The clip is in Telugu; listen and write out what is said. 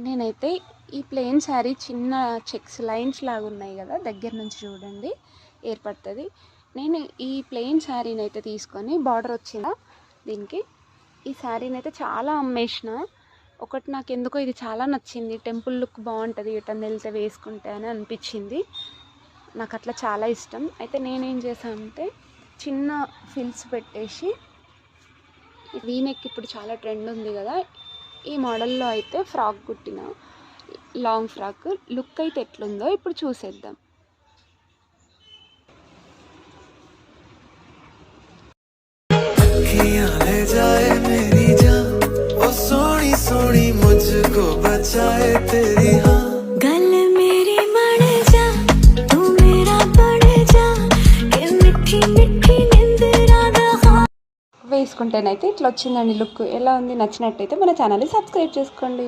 నేనైతే ఈ ప్లెయిన్ శారీ చిన్న చెక్స్ లైన్స్ లాగా ఉన్నాయి కదా, దగ్గర నుంచి చూడండి ఏర్పడుతుంది. నేను ఈ ప్లెయిన్ శారీని అయితే తీసుకొని బార్డర్ వచ్చిందా దీనికి, ఈ శారీని అయితే చాలా అమ్మేసిన. ఒకటి నాకు ఎందుకో ఇది చాలా నచ్చింది, టెంపుల్ లుక్ బాగుంటుంది ఎటన్నా వెళ్తే వేసుకుంటే అని అనిపించింది. నాకు అట్లా చాలా ఇష్టం. అయితే నేనేం చేశాను అంటే చిన్న ఫిల్స్ పెట్టేసి, వీనెక్ ఇప్పుడు చాలా ట్రెండ్ ఉంది కదా, ఈ మోడల్లో అయితే ఫ్రాక్ కుట్టిన, లాంగ్ ఫ్రాక్ లుక్ అయితే ఎట్లుందో ఇప్పుడు చూసేద్దాం. వేసుకుంటేనైతే ఇట్లా వచ్చిందండి లుక్. ఎలా ఉంది? నచ్చినట్టయితే మన ఛానల్ని సబ్స్క్రైబ్ చేసుకోండి.